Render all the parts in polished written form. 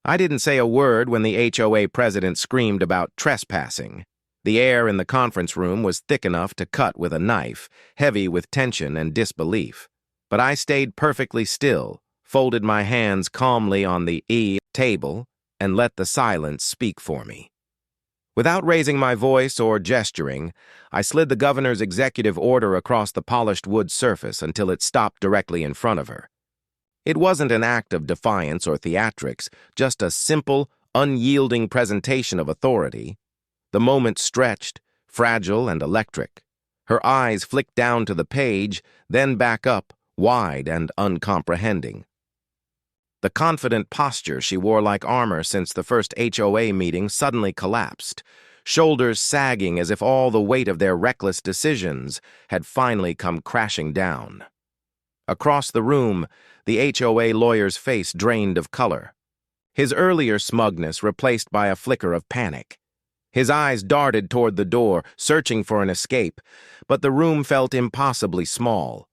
I didn't say a word when the HOA president screamed about trespassing. The air in the conference room was thick enough to cut with a knife, heavy with tension and disbelief. But I stayed perfectly still, folded my hands calmly on the table, and let the silence speak for me. Without raising my voice or gesturing, I slid the governor's executive order across the polished wood surface until it stopped directly in front of her. It wasn't an act of defiance or theatrics, just a simple, unyielding presentation of authority. The moment stretched, fragile and electric. Her eyes flicked down to the page, then back up, wide and uncomprehending. The confident posture she wore like armor since the first HOA meeting suddenly collapsed, shoulders sagging as if all the weight of their reckless decisions had finally come crashing down. Across the room, the HOA lawyer's face drained of color, his earlier smugness replaced by a flicker of panic. His eyes darted toward the door, searching for an escape, but the room felt impossibly small.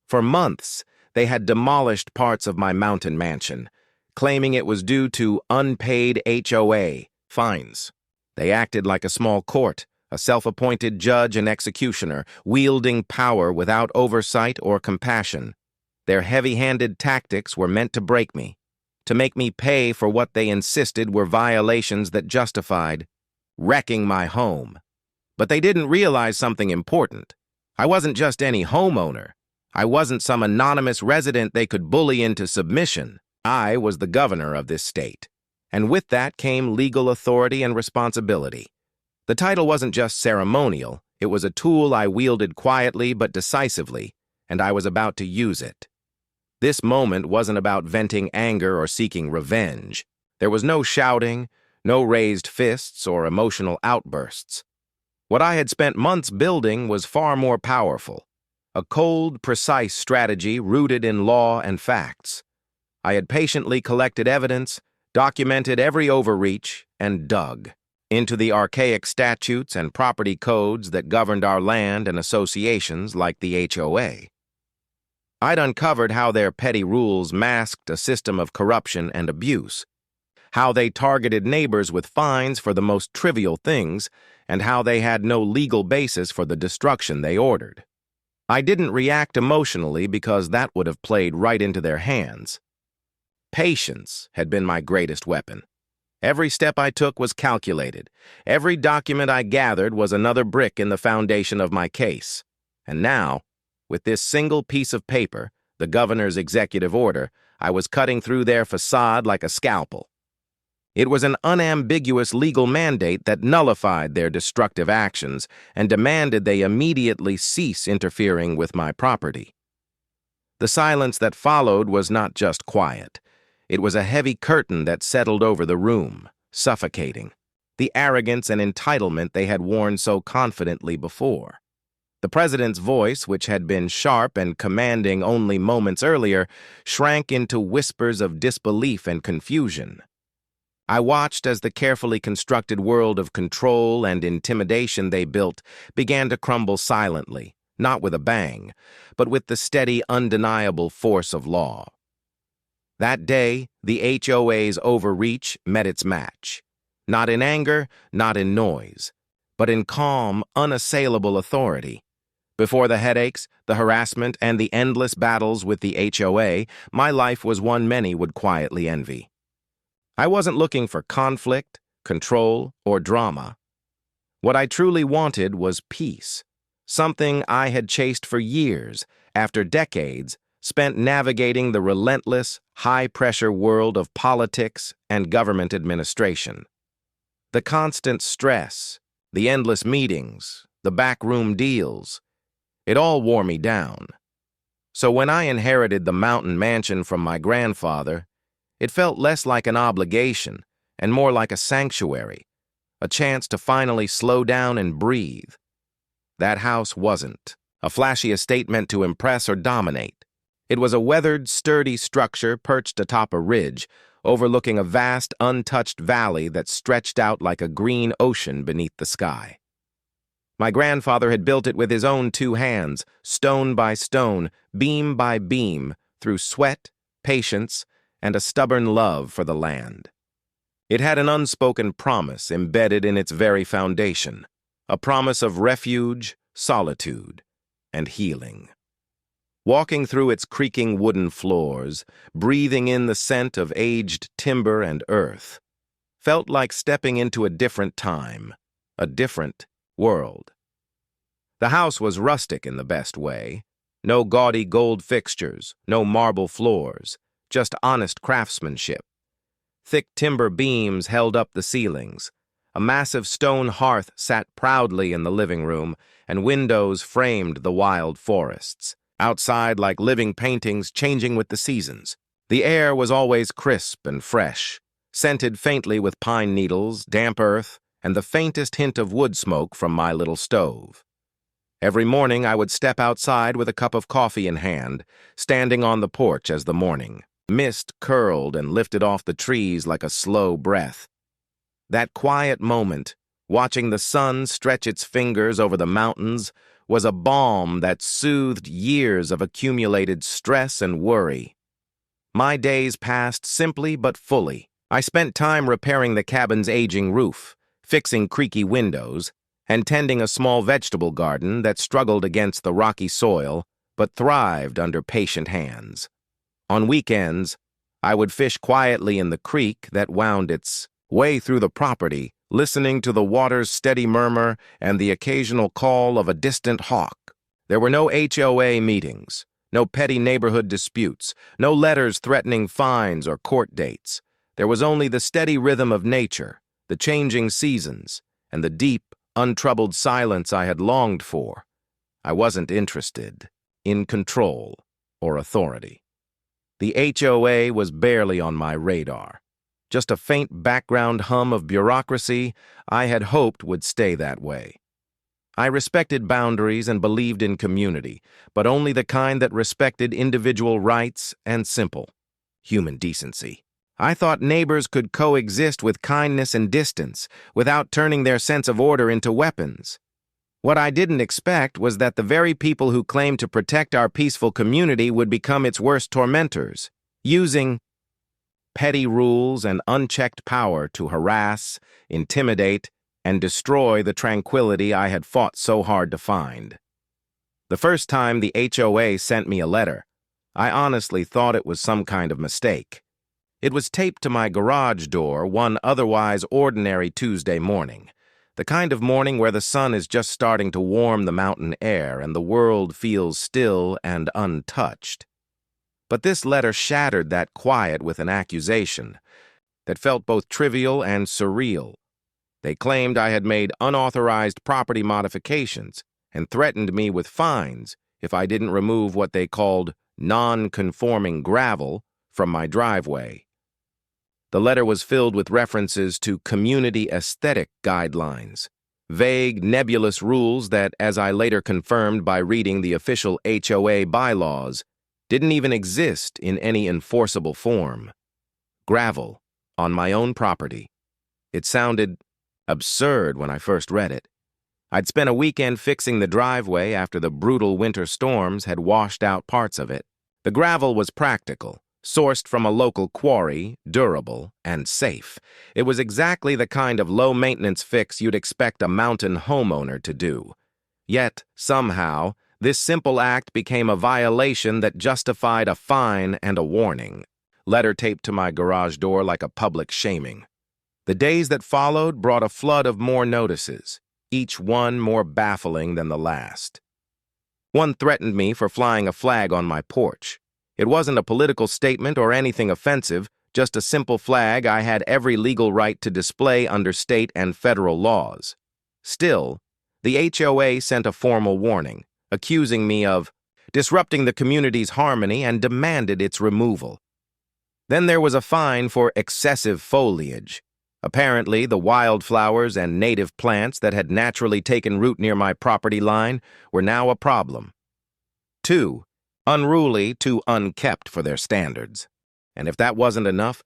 For months, they had demolished parts of my mountain mansion, claiming it was due to unpaid HOA fines. They acted like a small court, a self-appointed judge and executioner, wielding power without oversight or compassion. Their heavy-handed tactics were meant to break me, to make me pay for what they insisted were violations that justified wrecking my home. But they didn't realize something important. I wasn't just any homeowner. I wasn't some anonymous resident they could bully into submission. I was the governor of this state, and with that came legal authority and responsibility. The title wasn't just ceremonial, it was a tool I wielded quietly but decisively, and I was about to use it. This moment wasn't about venting anger or seeking revenge. There was no shouting, no raised fists or emotional outbursts. What I had spent months building was far more powerful. A cold, precise strategy rooted in law and facts. I had patiently collected evidence, documented every overreach, and dug into the archaic statutes and property codes that governed our land and associations like the HOA. I'd uncovered how their petty rules masked a system of corruption and abuse, how they targeted neighbors with fines for the most trivial things, and how they had no legal basis for the destruction they ordered. I didn't react emotionally because that would have played right into their hands. Patience had been my greatest weapon. Every step I took was calculated. Every document I gathered was another brick in the foundation of my case. And now, with this single piece of paper, the governor's executive order, I was cutting through their facade like a scalpel. It was an unambiguous legal mandate that nullified their destructive actions and demanded they immediately cease interfering with my property. The silence that followed was not just quiet. It was a heavy curtain that settled over the room, suffocating the arrogance and entitlement they had worn so confidently before. The president's voice, which had been sharp and commanding only moments earlier, shrank into whispers of disbelief and confusion. I watched as the carefully constructed world of control and intimidation they built began to crumble silently, not with a bang, but with the steady, undeniable force of law. That day, the HOA's overreach met its match. Not in anger, not in noise, but in calm, unassailable authority. Before the headaches, the harassment, and the endless battles with the HOA, my life was one many would quietly envy. I wasn't looking for conflict, control, or drama. What I truly wanted was peace, something I had chased for years, after decades spent navigating the relentless, high-pressure world of politics and government administration. The constant stress, the endless meetings, the backroom deals, it all wore me down. So when I inherited the mountain mansion from my grandfather, it felt less like an obligation and more like a sanctuary, a chance to finally slow down and breathe. That house wasn't a flashy estate meant to impress or dominate. It was a weathered, sturdy structure perched atop a ridge, overlooking a vast, untouched valley that stretched out like a green ocean beneath the sky. My grandfather had built it with his own two hands, stone by stone, beam by beam, through sweat, patience, and a stubborn love for the land. It had an unspoken promise embedded in its very foundation, a promise of refuge, solitude, and healing. Walking through its creaking wooden floors, breathing in the scent of aged timber and earth, felt like stepping into a different time, a different world. The house was rustic in the best way. No gaudy gold fixtures, no marble floors, just honest craftsmanship. Thick timber beams held up the ceilings. A massive stone hearth sat proudly in the living room, and windows framed the wild forests. Outside, like living paintings changing with the seasons. The air was always crisp and fresh, scented faintly with pine needles, damp earth, and the faintest hint of wood smoke from my little stove. Every morning I would step outside with a cup of coffee in hand, standing on the porch as the morning mist curled and lifted off the trees like a slow breath. That quiet moment, watching the sun stretch its fingers over the mountains, was a balm that soothed years of accumulated stress and worry. My days passed simply but fully. I spent time repairing the cabin's aging roof, fixing creaky windows, and tending a small vegetable garden that struggled against the rocky soil but thrived under patient hands. On weekends, I would fish quietly in the creek that wound its way through the property, listening to the water's steady murmur and the occasional call of a distant hawk. There were no HOA meetings, no petty neighborhood disputes, no letters threatening fines or court dates. There was only the steady rhythm of nature, the changing seasons, and the deep, untroubled silence I had longed for. I wasn't interested in control or authority. The HOA was barely on my radar. Just a faint background hum of bureaucracy I had hoped would stay that way. I respected boundaries and believed in community, but only the kind that respected individual rights and simple human decency. I thought neighbors could coexist with kindness and distance without turning their sense of order into weapons. What I didn't expect was that the very people who claimed to protect our peaceful community would become its worst tormentors, using petty rules and unchecked power to harass, intimidate, and destroy the tranquility I had fought so hard to find. The first time the HOA sent me a letter, I honestly thought it was some kind of mistake. It was taped to my garage door one otherwise ordinary Tuesday morning, the kind of morning where the sun is just starting to warm the mountain air and the world feels still and untouched. But this letter shattered that quiet with an accusation that felt both trivial and surreal. They claimed I had made unauthorized property modifications and threatened me with fines if I didn't remove what they called non-conforming gravel from my driveway. The letter was filled with references to community aesthetic guidelines, vague, nebulous rules that, as I later confirmed by reading the official HOA bylaws, didn't even exist in any enforceable form. Gravel on my own property. It sounded absurd when I first read it. I'd spent a weekend fixing the driveway after the brutal winter storms had washed out parts of it. The gravel was practical, sourced from a local quarry, durable, and safe. It was exactly the kind of low-maintenance fix you'd expect a mountain homeowner to do. Yet, somehow, this simple act became a violation that justified a fine and a warning. Letter taped to my garage door like a public shaming. The days that followed brought a flood of more notices, each one more baffling than the last. One threatened me for flying a flag on my porch. It wasn't a political statement or anything offensive, just a simple flag I had every legal right to display under state and federal laws. Still, the HOA sent a formal warning, accusing me of disrupting the community's harmony and demanded its removal. Then there was a fine for excessive foliage. Apparently, the wildflowers and native plants that had naturally taken root near my property line were now a problem. 2. Unruly, too unkept for their standards. And if that wasn't enough,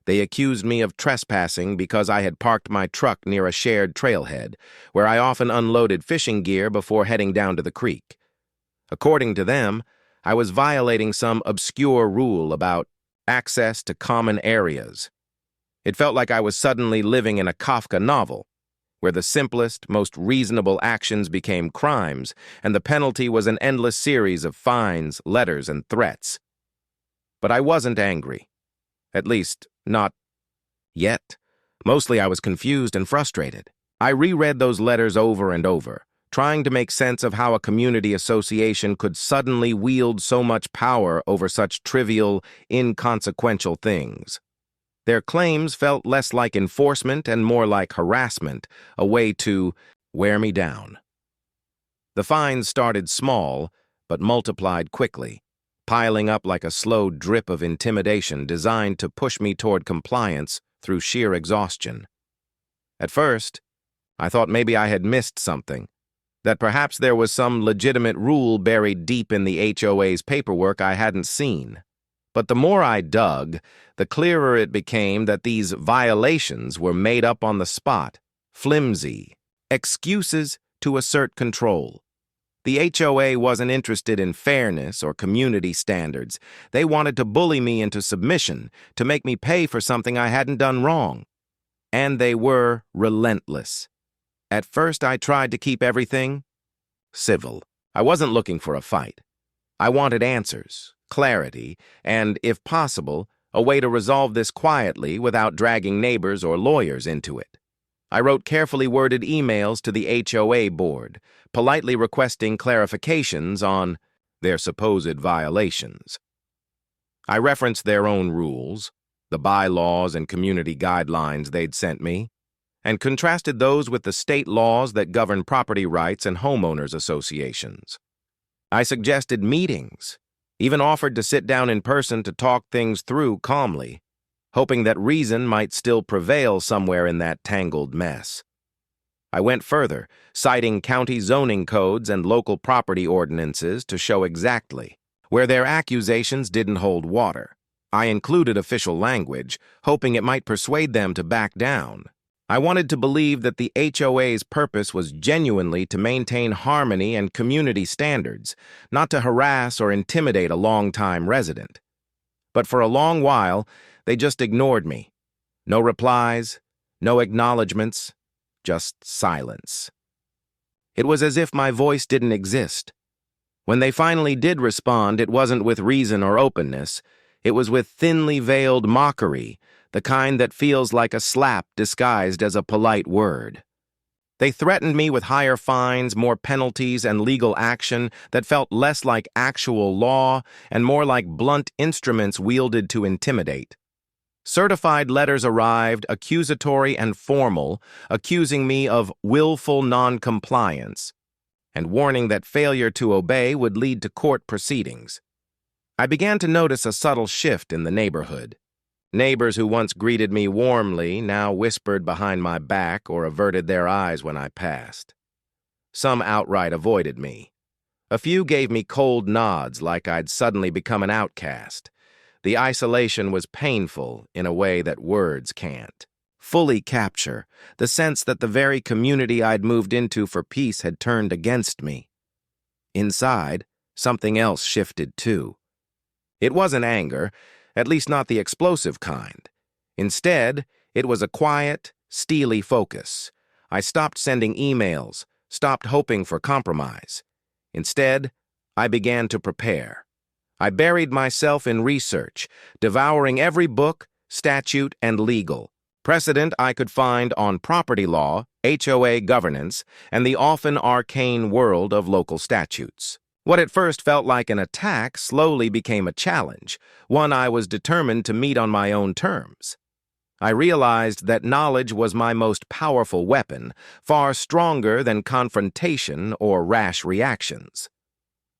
they accused me of trespassing because I had parked my truck near a shared trailhead, where I often unloaded fishing gear before heading down to the creek. According to them, I was violating some obscure rule about access to common areas. It felt like I was suddenly living in a Kafka novel, where the simplest, most reasonable actions became crimes, and the penalty was an endless series of fines, letters, and threats. But I wasn't angry. At least, not yet. Mostly I was confused and frustrated. I reread those letters over and over, trying to make sense of how a community association could suddenly wield so much power over such trivial, inconsequential things. Their claims felt less like enforcement and more like harassment, a way to wear me down. The fines started small, but multiplied quickly, piling up like a slow drip of intimidation designed to push me toward compliance through sheer exhaustion. At first, I thought maybe I had missed something, that perhaps there was some legitimate rule buried deep in the HOA's paperwork I hadn't seen. But the more I dug, the clearer it became that these violations were made up on the spot, flimsy, excuses to assert control. The HOA wasn't interested in fairness or community standards. They wanted to bully me into submission, to make me pay for something I hadn't done wrong. And they were relentless. At first, I tried to keep everything civil. I wasn't looking for a fight. I wanted answers, clarity, and, if possible, a way to resolve this quietly without dragging neighbors or lawyers into it. I wrote carefully worded emails to the HOA board, politely requesting clarifications on their supposed violations. I referenced their own rules, the bylaws and community guidelines they'd sent me, and contrasted those with the state laws that govern property rights and homeowners associations. I suggested meetings, even offered to sit down in person to talk things through calmly, hoping that reason might still prevail somewhere in that tangled mess. I went further, citing county zoning codes and local property ordinances to show exactly where their accusations didn't hold water. I included official language, hoping it might persuade them to back down. I wanted to believe that the HOA's purpose was genuinely to maintain harmony and community standards, not to harass or intimidate a long-time resident. But for a long while, they just ignored me. No replies, no acknowledgments, just silence. It was as if my voice didn't exist. When they finally did respond, it wasn't with reason or openness. It was with thinly veiled mockery, the kind that feels like a slap disguised as a polite word. They threatened me with higher fines, more penalties, and legal action that felt less like actual law and more like blunt instruments wielded to intimidate. Certified letters arrived, accusatory and formal, accusing me of willful noncompliance, and warning that failure to obey would lead to court proceedings. I began to notice a subtle shift in the neighborhood. Neighbors who once greeted me warmly now whispered behind my back or averted their eyes when I passed. Some outright avoided me. A few gave me cold nods like I'd suddenly become an outcast. The isolation was painful in a way that words can't fully capture, the sense that the very community I'd moved into for peace had turned against me. Inside, something else shifted too. It wasn't anger, at least not the explosive kind. Instead, it was a quiet, steely focus. I stopped sending emails, stopped hoping for compromise. Instead, I began to prepare. I buried myself in research, devouring every book, statute, and legal precedent I could find on property law, HOA governance, and the often arcane world of local statutes. What at first felt like an attack slowly became a challenge, one I was determined to meet on my own terms. I realized that knowledge was my most powerful weapon, far stronger than confrontation or rash reactions.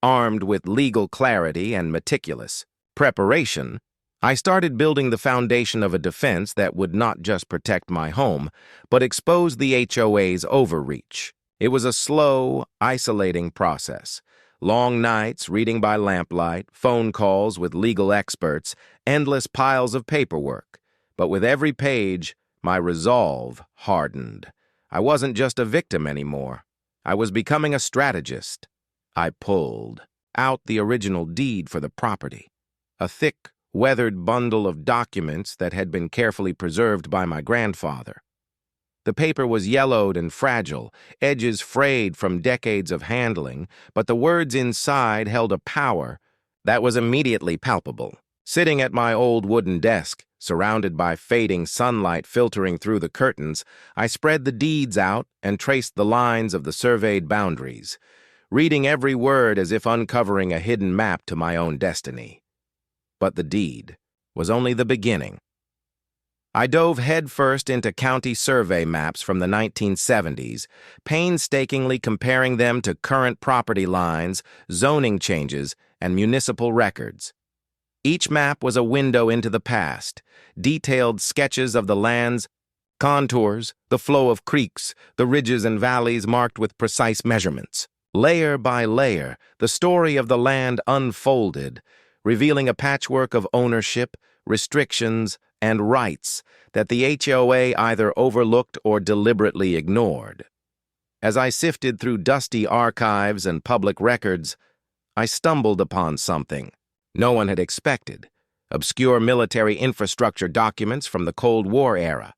Armed with legal clarity and meticulous preparation, I started building the foundation of a defense that would not just protect my home, but expose the HOA's overreach. It was a slow, isolating process. Long nights reading by lamplight, phone calls with legal experts, endless piles of paperwork. But with every page, my resolve hardened. I wasn't just a victim anymore. I was becoming a strategist. I pulled out the original deed for the property, a thick, weathered bundle of documents that had been carefully preserved by my grandfather. The paper was yellowed and fragile, edges frayed from decades of handling, but the words inside held a power that was immediately palpable. Sitting at my old wooden desk, surrounded by fading sunlight filtering through the curtains, I spread the deeds out and traced the lines of the surveyed boundaries, reading every word as if uncovering a hidden map to my own destiny. But the deed was only the beginning. I dove headfirst into county survey maps from the 1970s, painstakingly comparing them to current property lines, zoning changes, and municipal records. Each map was a window into the past, detailed sketches of the land's contours, the flow of creeks, the ridges and valleys marked with precise measurements. Layer by layer, the story of the land unfolded, revealing a patchwork of ownership, restrictions, and rights that the HOA either overlooked or deliberately ignored. As I sifted through dusty archives and public records, I stumbled upon something no one had expected: obscure military infrastructure documents from the Cold War era.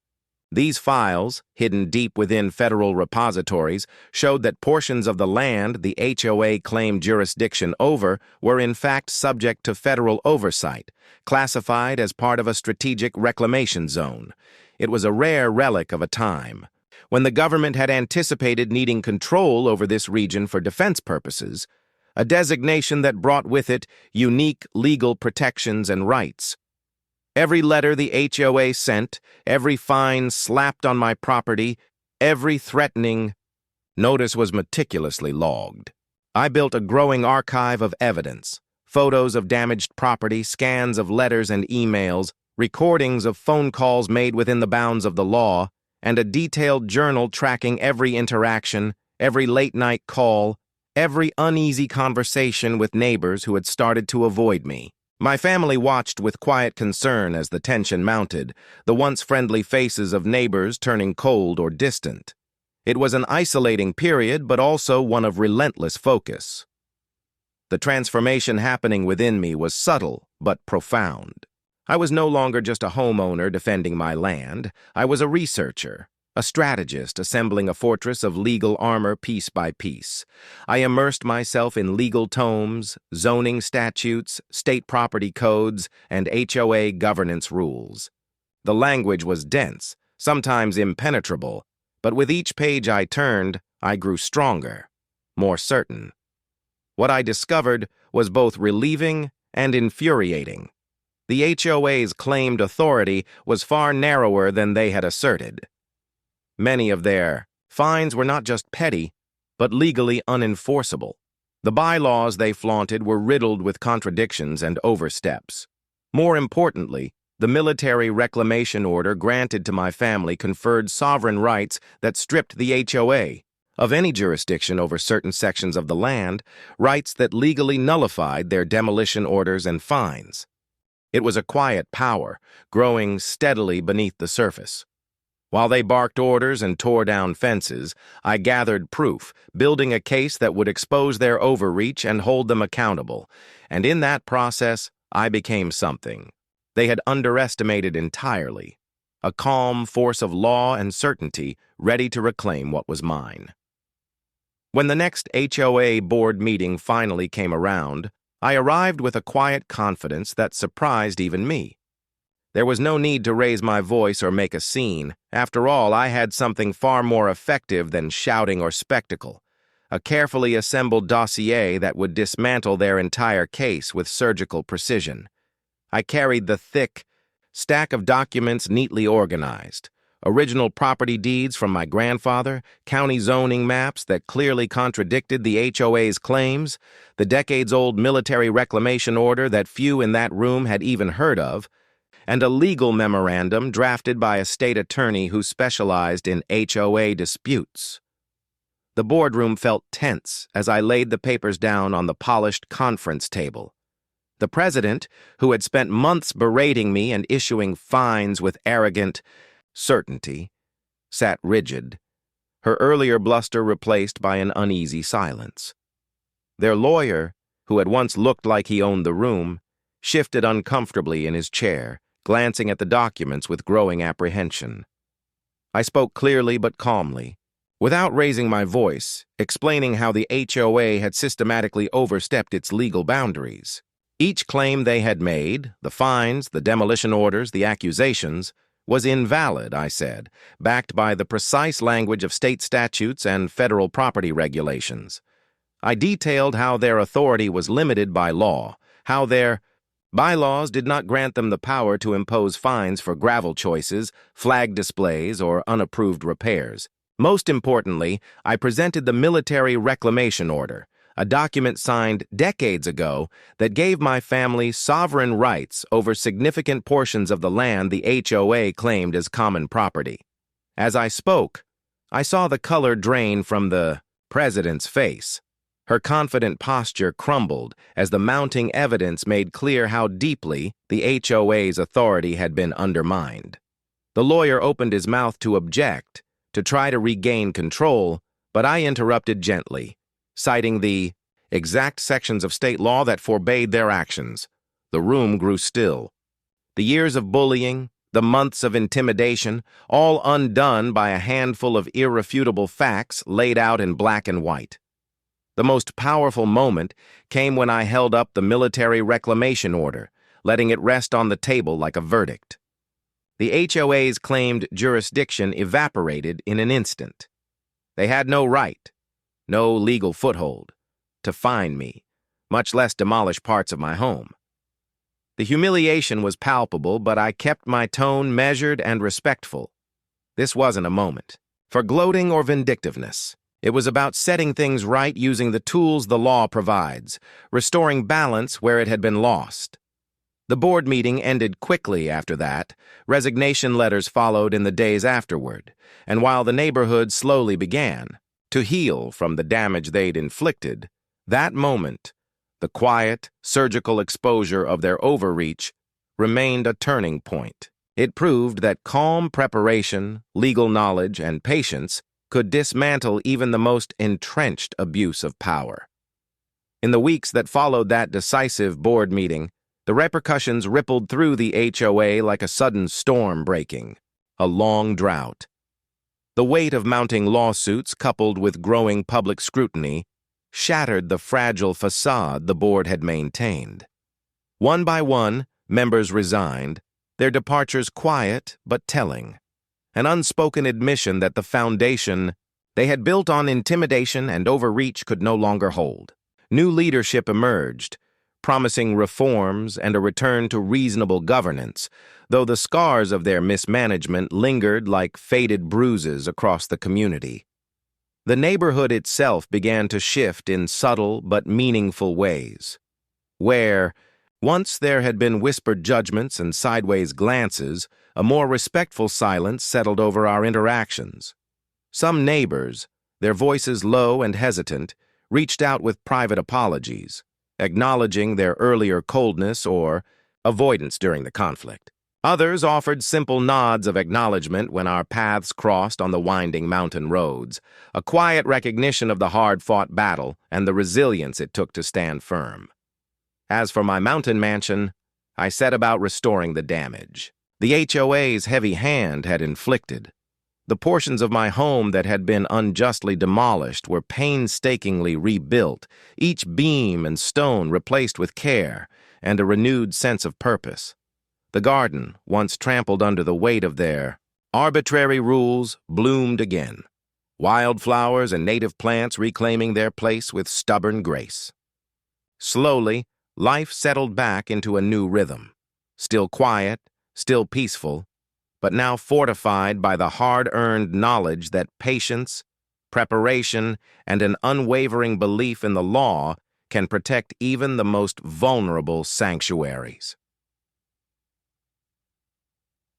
These files, hidden deep within federal repositories, showed that portions of the land the HOA claimed jurisdiction over were in fact subject to federal oversight, classified as part of a strategic reclamation zone. It was a rare relic of a time when the government had anticipated needing control over this region for defense purposes, a designation that brought with it unique legal protections and rights. Every letter the HOA sent, every fine slapped on my property, every threatening notice was meticulously logged. I built a growing archive of evidence: photos of damaged property, scans of letters and emails, recordings of phone calls made within the bounds of the law, and a detailed journal tracking every interaction, every late-night call, every uneasy conversation with neighbors who had started to avoid me. My family watched with quiet concern as the tension mounted, the once friendly faces of neighbors turning cold or distant. It was an isolating period, but also one of relentless focus. The transformation happening within me was subtle, but profound. I was no longer just a homeowner defending my land. I was a researcher, a strategist assembling a fortress of legal armor piece by piece. I immersed myself in legal tomes, zoning statutes, state property codes, and HOA governance rules. The language was dense, sometimes impenetrable, but with each page I turned, I grew stronger, more certain. What I discovered was both relieving and infuriating. The HOA's claimed authority was far narrower than they had asserted. Many of their fines were not just petty, but legally unenforceable. The bylaws they flaunted were riddled with contradictions and oversteps. More importantly, the military reclamation order granted to my family conferred sovereign rights that stripped the HOA of any jurisdiction over certain sections of the land, rights that legally nullified their demolition orders and fines. It was a quiet power, growing steadily beneath the surface. While they barked orders and tore down fences, I gathered proof, building a case that would expose their overreach and hold them accountable. And in that process, I became something they had underestimated entirely: a calm force of law and certainty, ready to reclaim what was mine. When the next HOA board meeting finally came around, I arrived with a quiet confidence that surprised even me. There was no need to raise my voice or make a scene. After all, I had something far more effective than shouting or spectacle: a carefully assembled dossier that would dismantle their entire case with surgical precision. I carried the thick stack of documents neatly organized: original property deeds from my grandfather, county zoning maps that clearly contradicted the HOA's claims, the decades-old military reclamation order that few in that room had even heard of, and a legal memorandum drafted by a state attorney who specialized in HOA disputes. The boardroom felt tense as I laid the papers down on the polished conference table. The president, who had spent months berating me and issuing fines with arrogant certainty, sat rigid, her earlier bluster replaced by an uneasy silence. Their lawyer, who had once looked like he owned the room, shifted uncomfortably in his chair, glancing at the documents with growing apprehension. I spoke clearly but calmly, without raising my voice, explaining how the HOA had systematically overstepped its legal boundaries. Each claim they had made, the fines, the demolition orders, the accusations, was invalid, I said, backed by the precise language of state statutes and federal property regulations. I detailed how their authority was limited by law, how their bylaws did not grant them the power to impose fines for gravel choices, flag displays, or unapproved repairs. Most importantly, I presented the military reclamation order, a document signed decades ago that gave my family sovereign rights over significant portions of the land the HOA claimed as common property. As I spoke, I saw the color drain from the president's face. Her confident posture crumbled as the mounting evidence made clear how deeply the HOA's authority had been undermined. The lawyer opened his mouth to object, to try to regain control, but I interrupted gently, citing the exact sections of state law that forbade their actions. The room grew still. The years of bullying, the months of intimidation, all undone by a handful of irrefutable facts laid out in black and white. The most powerful moment came when I held up the military reclamation order, letting it rest on the table like a verdict. The HOA's claimed jurisdiction evaporated in an instant. They had no right, no legal foothold, to fine me, much less demolish parts of my home. The humiliation was palpable, but I kept my tone measured and respectful. This wasn't a moment for gloating or vindictiveness. It was about setting things right using the tools the law provides, restoring balance where it had been lost. The board meeting ended quickly after that. Resignation letters followed in the days afterward, and while the neighborhood slowly began to heal from the damage they'd inflicted, that moment, the quiet, surgical exposure of their overreach, remained a turning point. It proved that calm preparation, legal knowledge, and patience could dismantle even the most entrenched abuse of power. In the weeks that followed that decisive board meeting, the repercussions rippled through the HOA like a sudden storm breaking, a long drought. The weight of mounting lawsuits, coupled with growing public scrutiny, shattered the fragile facade the board had maintained. One by one, members resigned, their departures quiet but telling, an unspoken admission that the foundation they had built on intimidation and overreach could no longer hold. New leadership emerged, promising reforms and a return to reasonable governance, though the scars of their mismanagement lingered like faded bruises across the community. The neighborhood itself began to shift in subtle but meaningful ways. Where, once there had been whispered judgments and sideways glances, a more respectful silence settled over our interactions. Some neighbors, their voices low and hesitant, reached out with private apologies, acknowledging their earlier coldness or avoidance during the conflict. Others offered simple nods of acknowledgement when our paths crossed on the winding mountain roads, a quiet recognition of the hard-fought battle and the resilience it took to stand firm. As for my mountain mansion, I set about restoring the damage the HOA's heavy hand had inflicted. The portions of my home that had been unjustly demolished were painstakingly rebuilt, each beam and stone replaced with care and a renewed sense of purpose. The garden, once trampled under the weight of their arbitrary rules, bloomed again, wildflowers and native plants reclaiming their place with stubborn grace. Slowly, life settled back into a new rhythm, still quiet, still peaceful, but now fortified by the hard-earned knowledge that patience, preparation, and an unwavering belief in the law can protect even the most vulnerable sanctuaries.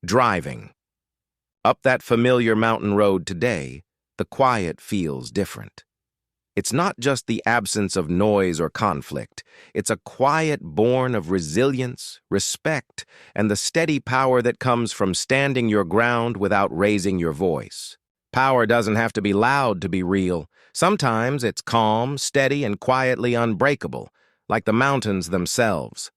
Driving. Up that familiar mountain road today, the quiet feels different. It's not just the absence of noise or conflict. It's a quiet born of resilience, respect, and the steady power that comes from standing your ground without raising your voice. Power doesn't have to be loud to be real. Sometimes it's calm, steady, and quietly unbreakable, like the mountains themselves.